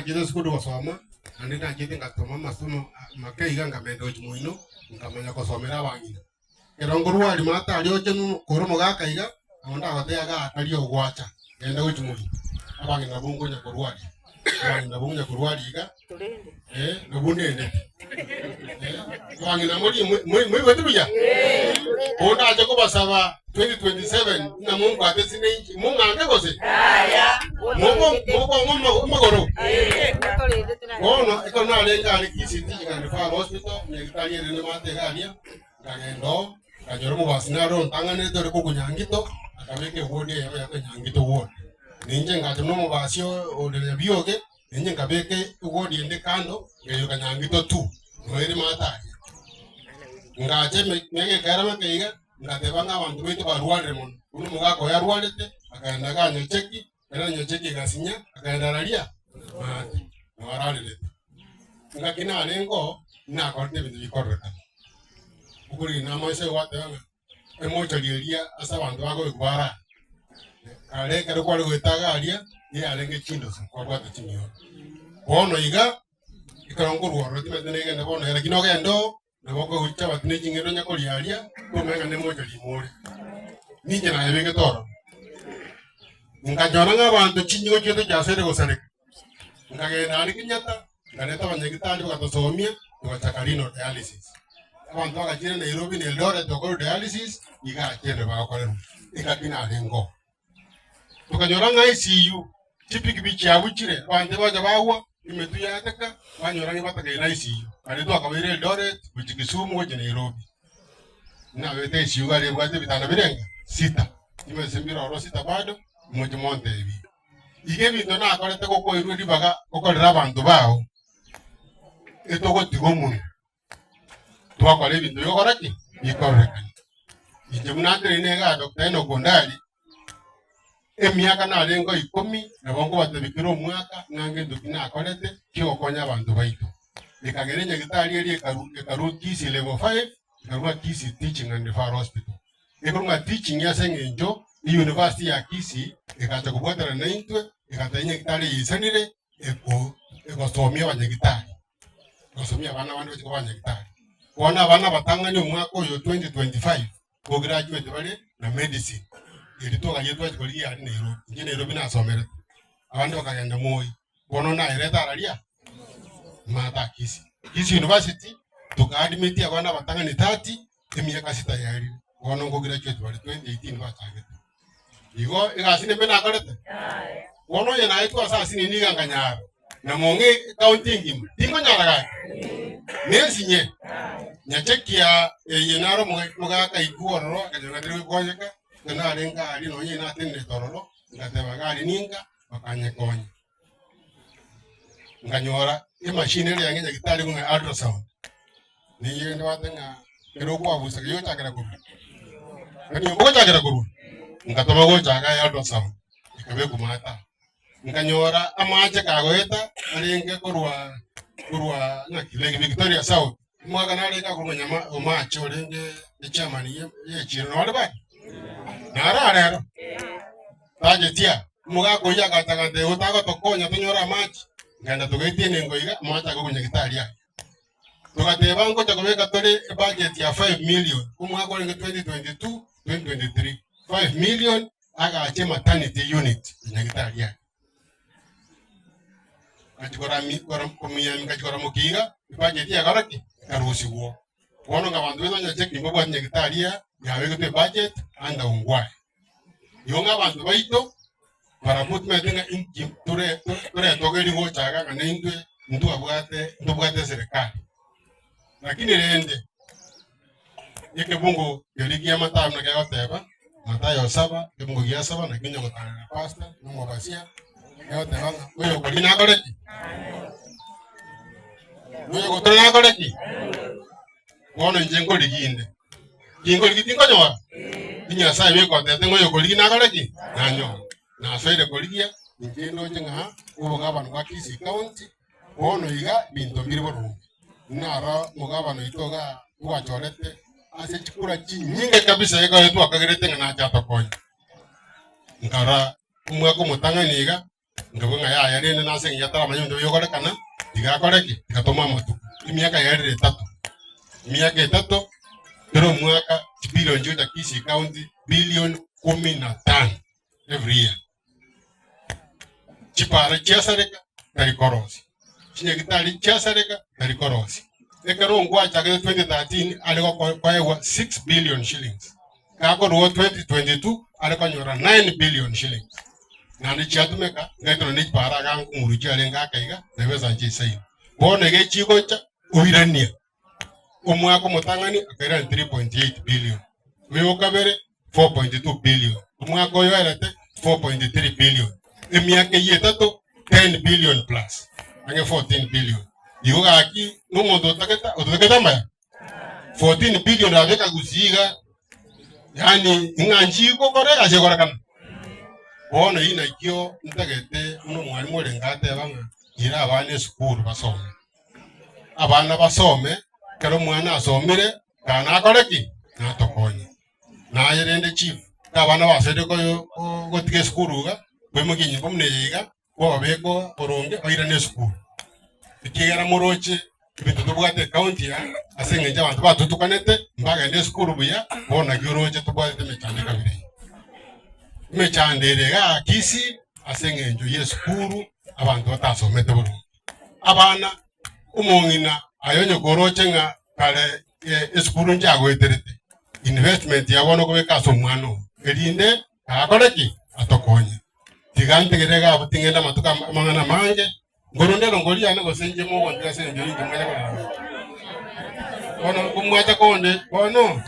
Kitu siku kusoma andina kitu ngatoma masomo makaiga ngamendo chimuino ngamanya kusomera bangina keronguru ali mata ali ochenu kurumo gakaiga onda agoteaga ali ogwacha enda uchimuino abangina bungunya kurwali abangina bungunya kurwali iga nobundende abangina muri wetuya onda aje kubasaba 2027 na Mungu atesine inchi Mungu angekose Mungu magoro iko na lenga alikisiti ngani fa hospital nyekitali rene mate galia ngendo kanyoro mu basinaro ntangane dore ko kunyangito akabeke wodi ya kunyangito wodi ninje ngato no mu basio odele bioge ninje ngabeke wodi ende kando ngeyo kanyangito tu noiri mata ngaje mege karama keiga ngatebanga abantu betu barware mun uno mugako yarwarete akaenda ganyo cheki era nyo cheki gasinya akaenda ralia mate waralile ngakina alengo na korte bintu bikoreka ukuri na moise watanga emocho lielia asa bantu bako kwara kale kare kwari gwetaga alia ni alenge chindo kwa bwata chimio bono iga ikarongurwa roti batene ngenda bono era kinoge ndo na boko ucha batine chingero nyako lialia kumenga ne mocho limore nije na yebenge toro ngajona ngabantu chinyo cheto jasere gosareka ngagenda ari kinyata ngaleta banyagitali bakatosomia tukachakalino dialysis abantu bakagire Nairobi ne Eldoret dokoro dialysis igakende bakorera ikakina alengo tukanyora nga ICU tipiki bichi abuchire bande baje bawa imetu yateka banyora ngibataka ina ICU kale to akabire Eldoret bichikisumu go Nairobi na wete ICU gale bwate bitana birenga sita imesembira oro sita bado moja monte hivi igebi to na akorete ko irudi baga okorera abantu bao etoko tigomu twakole bintu yokoraki ikoreka ije munandire nega Dr. Eno Kondali emiaka na lengo 10 na bongo batabikira omwaka nange ndukina akorete kyokonya abantu baito ikagerenye gitali eri ekaru kisi level 5 ekaru kisi teaching and referral hospital ekaru teaching ya sengenjo university ya kisi ekacha kubwatara naitwe ekatanya gitali yisanire eko somia banyagitali kusomia bana bantu bachiko banyagitali kuona bana batanganya omwaka oyo 2025 ko graduate bale na medicine ilitoka yetu achikoli ya Nairobi nje Nairobi na somera abantu bakagenda moyi kuona na ireta aralia mata kisi university tuka admit abana batanganya 30 emiaka 6 yari kuona ko graduate bale 2018 batageta igo igasine bena akorete kuona yana aitwa sasa ni nganganyara na monge counting tingo nyaraga nesinye nyachekia yenaro muga kaikuoro akajanga tiri konyeka kana alenga ali no nyina tende tororo ngateba gali ninga bakanye konye nganyora machine ile yangenya gitali kunga ultrasound ni yende watenga kero kwa busa yo chakera kubu kani mboga chakera kubu ngatoma go chaka ultrasound ikabe kumata nganyora amache kagoeta alenge kurwa na kilenge Victoria South mwaga na leka kumenya omache olenge chairman ye chino wale ba nara rero tajetia muga koya katagande utago tokonya tunyora machi nganda tugetie nengo iga macha go kunyagitalia tugateba ngo chakobeka tole budget ya 5 million kumwaga olenge 2022 2023 5 million aga ache maternity unit kunyagitalia kachikora kachikora mukiga budget ya garaki karusi wo wono ngabantu bezo nya check ngo bwa nyagitalia yawe gute budget anda ungwa yonga bantu baito para putme tenga inki ture togeri ngo chaga kana indwe ndu abwate serikali lakini rende yeke bungu yeligia matamu na kayoteba matayo 7 bungu ya 7 na kinyo ngotana pasta ngo basia yote banga wewe kwa dina koreki wewe kotona koreki wono njengo liginde jingo ligitingo nyoa ninya sai we kwa tete ngoyo koligi na koreki nanyo na faide koligia njendo jenga ubo gabanu kwa Kisi County wono iga binto biri boru nara mugabano itoga kwa chorete ase chikura nyinga kabisa ego yetu akagerete na cha tokonya ngara umwe ko mutangani iga Ndoko ngaya ya rene na sengi yatara manyo yokore kana digakoreki digatoma matu imiaka yarire 3 miaka 3 pero mwaka bilioni njoja Kisii County bilioni 15 every year chipara chiasareka tarikorosi chinyagitari chiasareka tarikorosi ekero ngwa chake 2013 aliko kwa 6 billion shillings kako ro 2022 aliko nyora 9 billion shillings nani chatumeka ngaito ni para ga nguru alenga kaiga nebeza nje sai bone ge chiko cha uirania umwako mutangani akera 3.8 billion wewe kabere 4.2 billion umwako yoerete 4.3 billion emiake yetato 10 billion plus ange 14 billion yuga aki numondo otaketa maya 14 billion aveka gusiga yani nganjiko kore ajekora kana bono ina kyo ntagete uno mwalimu lengate banga ira abane school basome abana basome kero mwana asomire kana akoreki na tokonye na yerende chief abana basede ko gotige school ga kwemuginyi komneyiga ko beko oronge oirane school ikigera muroche ibintu tubwate county ya asenge abantu batutukanete mbaga ende school buya bona gyoroje tubwate mechande kabiri mechandere ga Kisii asenge njo yeskuru abantu batasomete buru abana umongina ayonye goroche nga kale eskuru njago eterete investment yabono ko bekaso mwano erinde akoreki atokonye tigante gerega abutingenda matuka mangana mange ngorondelo ngoli ane gosenje mo wandira senje inje mwana bono kumwacha konde bono